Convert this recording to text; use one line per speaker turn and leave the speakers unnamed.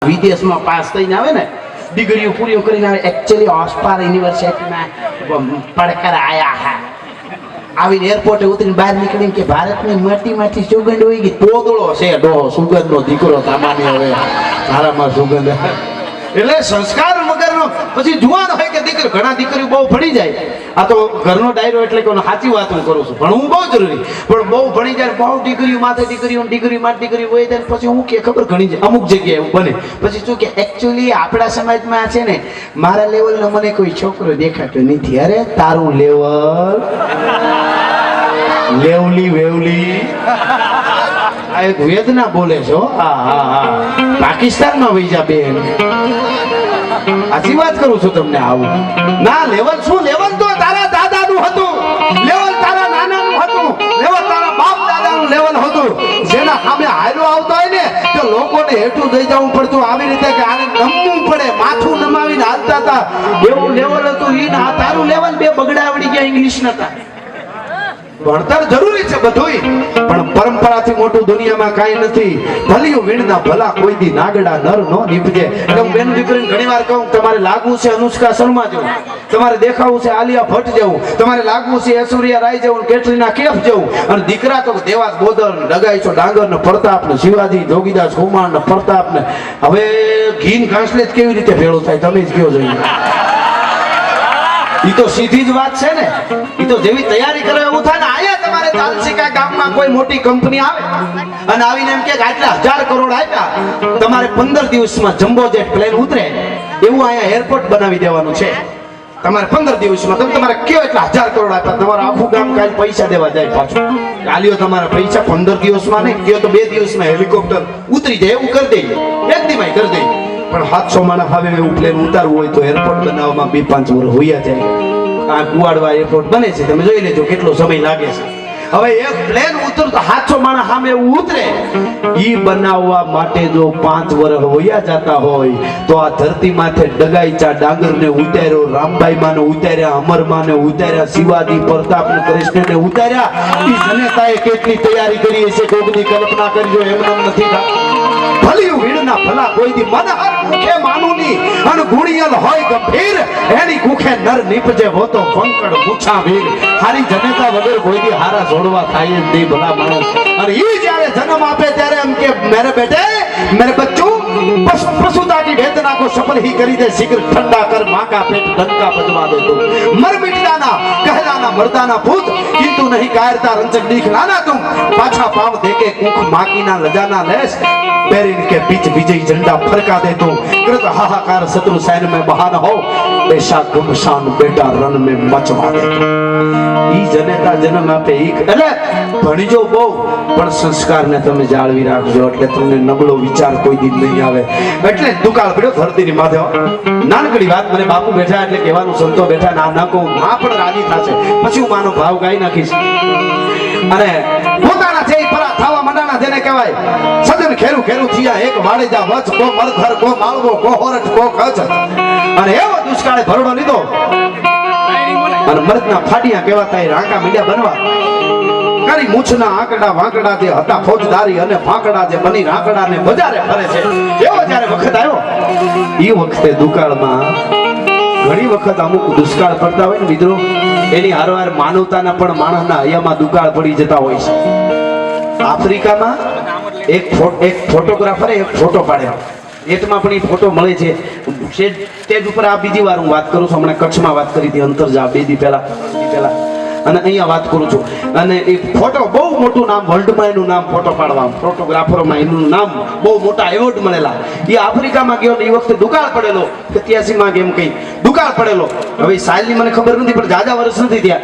વિદેશમાં પાસ થઈને આવે ને ડિગ્રીઓ પૂરી કરીને આવે એકચ્યુઅલી ઓસ્પાર યુનિવર્સિટીમાં પડકાર આયા હા આવીને એરપોર્ટે ઉતરીને બહાર નીકળીને કે ભારતની માટીમાંથી સુગંધ હોય ગઈ તોદળો છે ડોહો સુગંધનો દીકરો સામાન્ય હવે તારામાં સુગંધ એટલે સંસ્કાર વગરનો પછી જુવાન હોય કે દીકરી ઘણા દીકરીઓ બહુ ભણી જાય આ તો ઘરનો ડાયરો એટલે કે સાચી વાત હું કરું છું ભણવું બહુ જરૂરી પણ બહુ ભણી જાય બહુ ડિગ્રીઓ માથે ડિગ્રી હોય જાય પછી હું કે ખબર ઘણી જાય અમુક જગ્યાએ એવું બને પછી શું કે એકચ્યુઅલી આપણા સમાજમાં છે ને મારા લેવલનો મને કોઈ છોકરો દેખાતો નથી અરે તારું લેવલ લેવલી વેવલી આ એક વેદના બોલે છો હા પાકિસ્તાનમાં વહી જા બેન આજી વાત કરું છું તમને આવું ના લેવલ શું લેવલ તો તારા દાદાનું હતું લેવલ તારા નાનાનું હતું લેવલ તારા બાપ દાદાનું લેવલ હતું જેના સામે હાયલો આવતો હોય ને તો લોકોને હેઠું દઈ જવું પડતું આવી રીતે કે આને નમવું પડે માથું નમાવીને હાલતા હતા એવું લેવલ હતું ઈ ના તારું લેવલ બે બગડા આવડી ગયા ઇંગ્લિશ નતા ભણતર જરૂરી છે બધુંય પણ પરંપરાથી મોટું દુનિયામાં કાંઈ નથી ભલિયું વીણના ભલા કોઈ દી નાગડા નર નો નીપજે એટલે હું બેન દીકરીને ઘણી વાર કહું તમારે લાગવું છે અનુષ્કા શર્મા જેવું તમારે દેખાવું છે આલિયા ભટ્ટ જેવું તમારે લાગવું છે ઐશ્વર્યા રાય જેવું કેટરીના કેફ જેવું અને દીકરા તો દેવાસ બોદર ડગાઈચો ડાંગર ને પ્રતાપ ને શિવાજી જોગીદાસ કુમાર ને પ્રતાપ ને હવે ઘીન ઘાસલે કેવી રીતે ભેળો થાય તમે જ કયો જોઈએ ઈ તો સીધી જ વાત છે ને ઈ તો જેવી તૈયારી કરે એવું થાય ને આયા તમારે તાલસીકા ગામમાં કોઈ મોટી કંપની આવે અને આવીને એમ કે આટલા 1000 કરોડ આપ્યા તમારે 15 દિવસમાં જમ્બો જેટ પ્લેન ઉતરે એવું આયા એરપોર્ટ બનાવી દેવાનું છે તમારે 15 દિવસમાં તમે તમારે કયો એટલા 1000 કરોડ આપ્યા તમારું આખું ગામ કાલ પૈસા દેવા જાય પાછું આલ્યો તમારા પૈસા 15 દિવસમાં નહીં કયો તો 2 દિવસમાં હેલિકોપ્ટર ઉતરી જાય એવું કરી દઈએ એક દીમાં કરી દઈએ પણ 700 માણસ હવે એવું પ્લેન ઉતારવું હોય તો એરપોર્ટ બનાવવામાં 2-5 વર્ષ હોયા જાય આ કુવાડવા એરપોર્ટ બને છે તમે જોઈ લેજો કેટલો સમય લાગે છે હવે એક પ્લેન ઉતર તો 700 માણસ સામે ઉતરે ઈ બનાવવા માટે જો 5 વર્ષ હોયા જતા હોય તો આ ધરતી માથે ડગાઈચા ડાંગરને ઉતાર્યો રામબાઈ માને ઉતાર્યા અમરમાને ઉતાર્યા શિવાજી પ્રતાપને કૃષ્ણને ઉતાર્યા ઈ જનતાએ કેટલી તૈયારી કરી છે કોઈની કલ્પના કરજો એમ નથી ભલિયું વીણના ભલા કોઈ દી મનહર મુખે માનુની અને ગુણિયલ હોય ગંભીર એની કુખે નર નીપજે હો તો ફંકડ પૂછા વીર હારી જનતા વગર કોઈ દી હારા જોડવા થાય જ નહીં ભલા માણસ અને ઈ જ્યારે જન્મ આપે ત્યારે એમ કે મેરે બેટે मेरे बच्चों प्रसूता की वेदना को सफल ही करी दे शीघ्र ठंडा कर माँ का पेट डंका बजवा दे तो मर मिट जाना कहलाना मर्दाना भूत किंतु नहीं कायरता रंजक दिखलाना तुम पाछा पाव देके कुख माकी ना लजाना लेस बैरिन के बीच विजयी झंडा फरका दे तो कृत हाहाकार शत्रु सैन में बहाना हो ऐसा गुमशान बेटा रण में मचवा दे तो ઈ જનેતા જન્મ આપે ઈ એટલે ભણીજો બહુ પણ સંસ્કારને તમે જાળવી રાખજો એટલે તમને નબળો વિચાર કોઈ દી નહીં આવે એટલે દુકાળ પડ્યો ધરતીની માથે નાનકડી વાત મને બાપુ બેઠા એટલે કહેવાનું સંતો બેઠા ના ના કહું માં પણ રાજી થશે પછી હું માનો ભાવ ગાઈ નાખીશ અને પોતાના છે પરા થાવા મંડાણા જેને કહેવાય સજન ખેરું ખેરું થિયા એક વાડેજા વચ કો મરઘર કો માળવો કો હોરઠ કો કચ અને એવો દુષ્કાળે ભરડો લીધો અને મર્દના ફાડિયા કહેવાતા રાંકા મીડિયા બનવા કરી મૂછના આંકડા વાંકડા જે હતા ફોજદારી અને ફાંકડા જે બની રાંકડા ને બજારે ફરે છે એવો જ્યારે વખત આવ્યો ઈ વખતે દુકાળમાં ઘણી વખત અમુક દુષ્કાળ પડતા હોય ને મિત્રો એની હારવાર માનવતાના પણ માણસના હૈયામાં દુકાળ પડી જતા હોય છે આફ્રિકામાં એક ફોટોગ્રાફરે એક ફોટો પાડ્યો એટમાં પણ એ ફોટો મળે છે સ્ટેજ ઉપર આ બીજી વાર હું વાત કરું છું હમણાં કચ્છમાં વાત કરી હતી અંતરજા 2 દી પહેલા અને અહીંયા વાત કરું છું અને એ ફોટો બહુ મોટું નામ વર્લ્ડમાં એનું નામ ફોટો પાડવા ફોટોગ્રાફરોમાં એનું નામ બહુ મોટા એવોર્ડ મળેલા એ આફ્રિકામાં ગયો ને એ વખતે દુકાળ પડેલો 87 માં કેમ કઈ દુકાળ પડેલો હવે સાલની મને ખબર નથી પણ જાજા વર્ષ નથી થયા